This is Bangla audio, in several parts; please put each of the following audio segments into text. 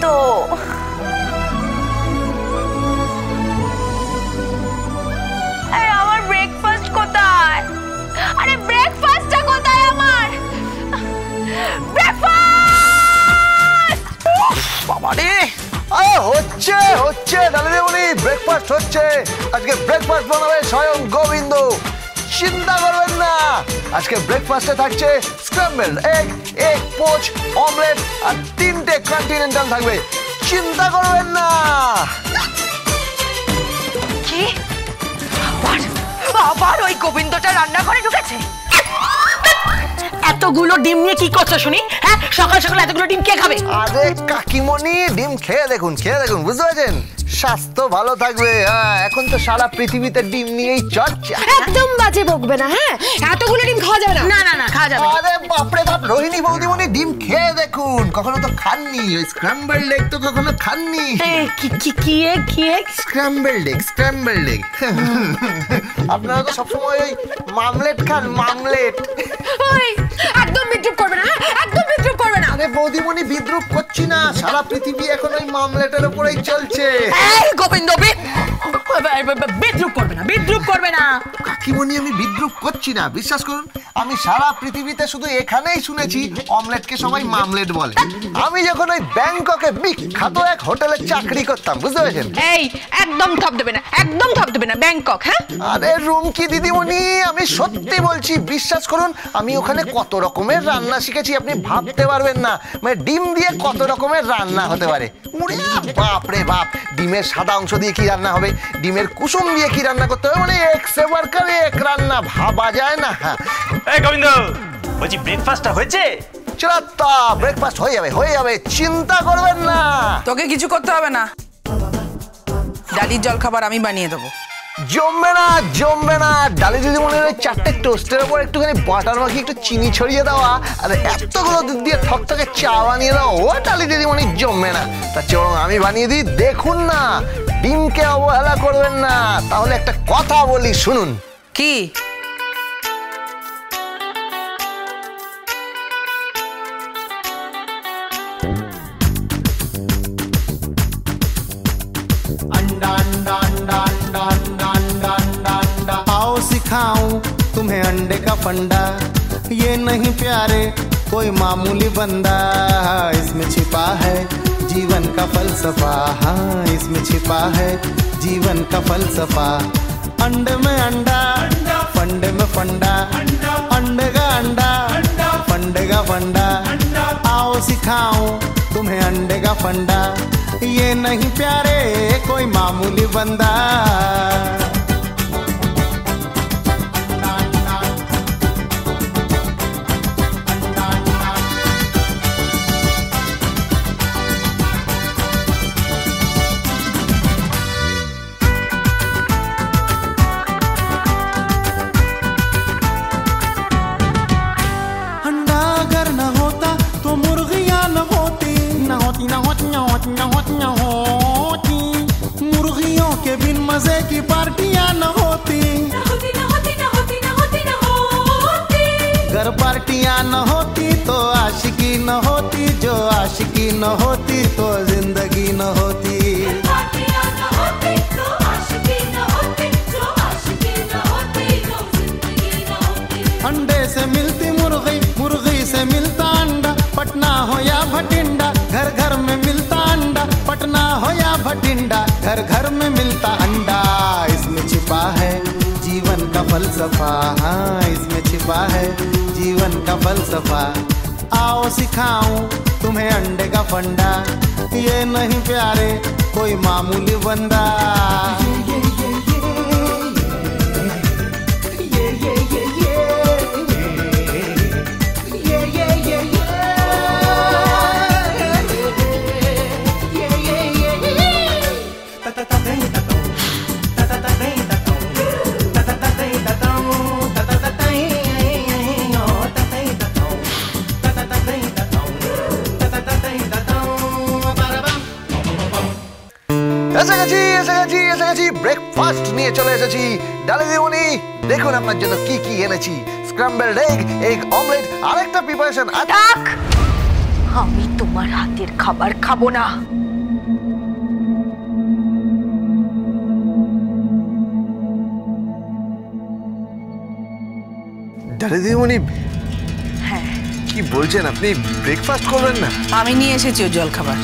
তো। আমার ব্রেকফাস্ট কোথায়? আরে ব্রেকফাস্টটা কোথায় আমার? ব্রেকফাস্ট! বাবা রে, হচ্ছে হচ্ছে ডালিদিমণি, ব্রেকফাস্ট হচ্ছে। আজকে ব্রেকফাস্ট বানাবে স্বয়ং গোবিন্দ, চিন্তা করবেন না। আজকে ব্রেকফাস্টে থাকছে scrambled egg, egg poach, omelette আর 3টে কন্টিনেন্টাল থাকবে, চিন্তা করবেন না। কি আবার ওই গোবিন্দটা রান্নাঘরে ঢুকেছে? এতগুলো ডিম নিয়ে কি করছো শুনি? হ্যাঁ, সকাল সকাল এতগুলো ডিম কে খাবে? আরে কাকিমণি, ডিম খেয়ে দেখুন, বুঝতে পারছেন? স্বাস্থ্য ভালো থাকবে। হ্যাঁ, এখন তো সারা পৃথিবীতে ডিম নিয়েই চর্চা। একদম বাজে বকবে না, হ্যাঁ? এতগুলো ডিম খাওয়া যাবে না। না না না, খাওয়া যাবে। আরে বাপরে বাপ, রোহিণী বৌদিমণি ডিম খেয়ে দেখুন, কখনো তো খাননি। ওই স্ক্র্যাম্বলড এগ তো কখনো খাননি। কি এগ? Scrambled egg. আপনারা তো সবসময় ওই মামলেট খান, মামলেট। একদম বিদ্রুপ করবে না, একদম বিদ্রুপ করবে না। আরে বৌদিমণি, বিদ্রুপ করছি না, সারা পৃথিবী এখন ওই মামলেটের উপরেই চলছে। এই গোবিন্দ, বিদ্রুপ করবে না। কাকিমণি, আমি বিদ্রুপ করছি না, বিশ্বাস করুন। আমি সারা পৃথিবীতে শুধু এখানেই শুনেছি অমলেটকে সবাই মামলেট বলে। আমি যখন ওই ব্যাংককে বিখ্যাত এক হোটেলে চাকরি করতাম, বুঝতে পেরেছেন? এই একদম থপ দেবে না ব্যাংকক। হ্যাঁ, আরে রুমকি দিদিমণি, আমি সত্যি বলছি, বিশ্বাস করুন। আমি ওখানে কত রকমের রান্না শিখেছি আপনি ভাবতে পারবেন না। মানে ডিম দিয়ে কত রকমের রান্না হতে পারে। ওরে বাপ রে বাপ, ডিমের সাদা অংশ দিয়ে কি রান্না হবে, ডিমের কুসুম দিয়ে কি রান্না করতে হবে, মানে এক সে বারকার এক রান্না, ভাবা যায় না। এই গোবিন্দ, বলছি ব্রেকফাস্টটা হয়েছে? চলো, ব্রেকফাস্ট হয়ে যাবে, চিন্তা করবেন না। তোকে কিছু করতে হবে না, ডালির জল খাবার আমি বানিয়ে দেবো। জমবে না। ডালি দিদিমণির ওই 4টে টোস্টের উপর একটুখানি বাটার মাখিয়ে একটু চিনি ছড়িয়ে দেওয়া আর এতগুলো দুধ দিয়ে থকথকে চা বানিয়ে দেওয়া, ও ডালি দিদিমণি জমবে না। তার চেয়ে আমি বানিয়ে দিই, দেখুন না। ডিমকে অবহেলা করবেন না। তাহলে একটা কথা বলি, শুনুন। কি? सिखाऊं तुम्हें अंडे का फंडा, ये नहीं प्यारे कोई मामूली बंदा, इसमें छिपा है जीवन का फलसफा। हाँ, इसमें छिपा है जीवन का फलसफा। अंडे में अंडा, फंडे में फंडा, अंडे का अंडा, फंडे का फंडा। आओ सिखाऊं तुम्हें अंडे का फंडा, ये नहीं प्यारे कोई मामूली बंदा। मुर्गियों के बिन मजे की पार्टियां न होती, घर पार्टियां न होती तो आशिकी न होती, जो आशिकी न होती तो जिंदगी न होती। अंडे से मिलती मुर्गी, मुर्गी से मिलता अंडा, पटना हो या भटिंडा, घर घर में मिलता अंडा, पटना हो या भटिंडा, घर घर में मिलता अंडा। इसमें छिपा है जीवन का फलसफा। हाँ, इसमें छिपा है जीवन का फलसफा। आओ सिखाऊं तुम्हें अंडे का फंडा, ये नहीं प्यारे कोई मामूली बंदा। ব্রেকফাস্ট নিয়ে চলে এসেছি। ডালি দিদিমণি, দেখুন আপনার জন্য কি কি এনেছি। স্ক্র্যাম্বলড এগ, এগ অমলেট, আরেকটা প্রিপারেশন। আমি তোমার হাতের খাবার খাবো না। ডালি দিদিমণি, হ্যাঁ, কি বলছেন আপনি? ব্রেকফাস্ট করবেন না? আমি নিয়ে এসেছি ওর জলখাবার।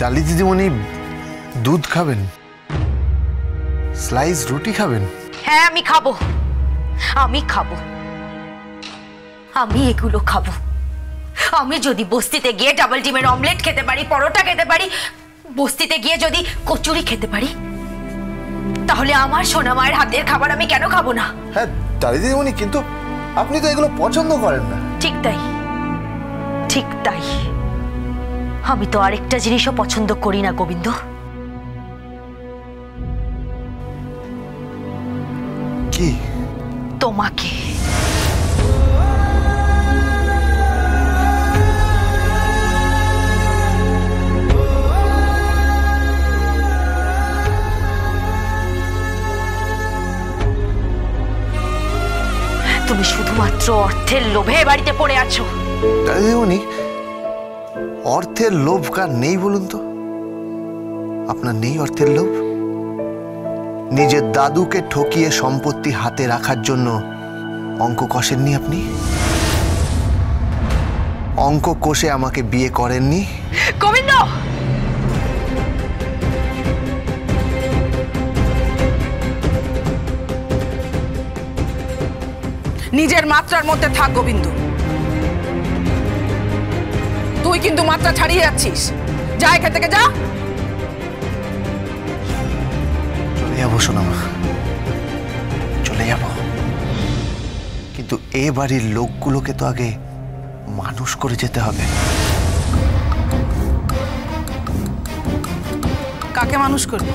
ডালি দিদিমণি, দুধ খাবেন? স্লাইস রুটি খাবেন? হ্যাঁ আমি খাবো, আমি খাবো, আমি এগুলো খাবো। আমি যদি বস্তিতে গিয়ে ডাবল ডিমের অমলেট খেতে পারি, পরোটা খেতে পারি, বস্তিতে গিয়ে যদি কচুরি খেতে পারি, তাহলে আমার সোনা মায়ের হাতের খাবার আমি কেন খাবো না? হ্যাঁ ডালি দিদিমণি, কিন্তু আপনি তো এগুলো পছন্দ করেন না। ঠিক তাই, ঠিক তাই। আমি তো আরেকটা জিনিসও পছন্দ করি না গোবিন্দ। কি? তোমাকে। তুমি শুধুমাত্র অর্থের লোভে বাড়িতে পড়ে আছো। ডালি দিদিমণি, অর্থের লোভ কার নেই বলুন তো? আপনার নেই অর্থের লোভ? নিজের দাদুকে ঠকিয়ে সম্পত্তি হাতে রাখার জন্য অঙ্ক কষেননি আপনি? অঙ্ক কষে আমাকে বিয়ে করেননি? গোবিন্দ, নিজের মাত্রার মধ্যে থাক গোবিন্দ। তুই কিন্তু মাত্রা ছাড়িয়ে যাচ্ছিস। যা এখান থেকে, যা। চলে যাবো সোনামা, চলে যাব, কিন্তু এ বাড়ির লোকগুলোকে তো আগে মানুষ করে যেতে হবে। কাকে মানুষ করবি?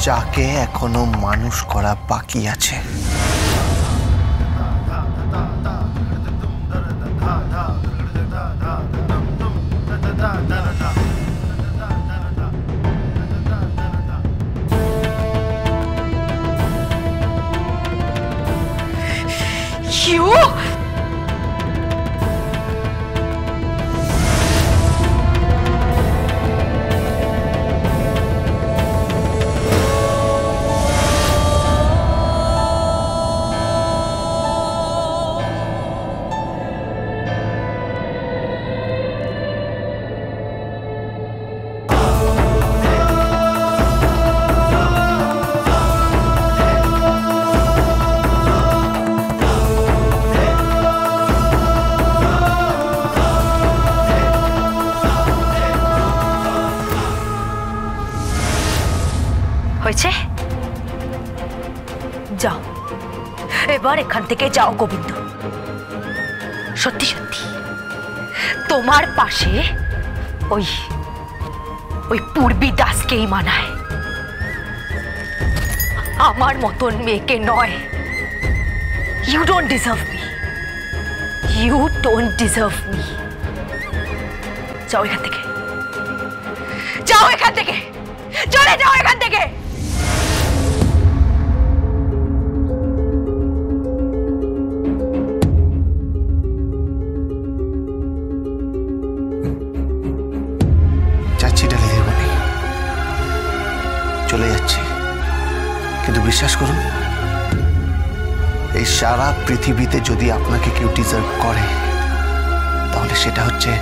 যাকে এখনো মানুষ করা বাকি আছে। You? হয়েছে, যাও এবার এখান থেকে যাও গোবিন্দ। সত্যি সত্যি তোমার পাশে ওই ওই পূর্বী দাসকেই মানায়, আমার মতন মেয়েকে নয়। You don't deserve me, you don't deserve me. যাও এখান থেকে, যাও এখান থেকে, চলে যাও এখান থেকে। যাচ্ছি ডালি দিদিমণি, চলে যাচ্ছি, কিন্তু বিশ্বাস করুন, এই সারা পৃথিবীতে যদি আপনাকে কেউ ডিজার্ভ করে, তাহলে সেটা হচ্ছে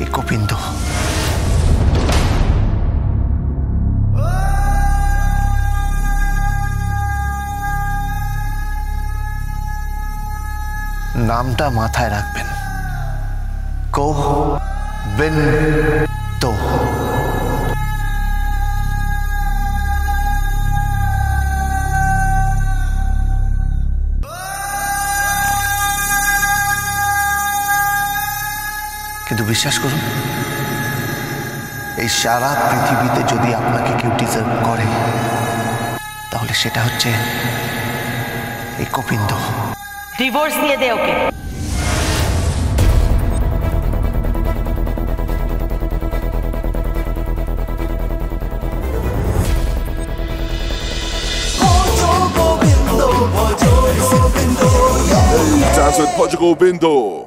এই গোবিন্দ। নামটা মাথায় রাখবেন, গোবিন্দ। কিন্তু বিশ্বাস করুন, এই সারা পৃথিবীতে যদি আপনাকে কেউ ডিজার্ভ করে তাহলে সেটা হচ্ছে এই গোবিন্দ। ডিভোর্স দিয়ে দে ওকে। Dance with Portugal Bindo.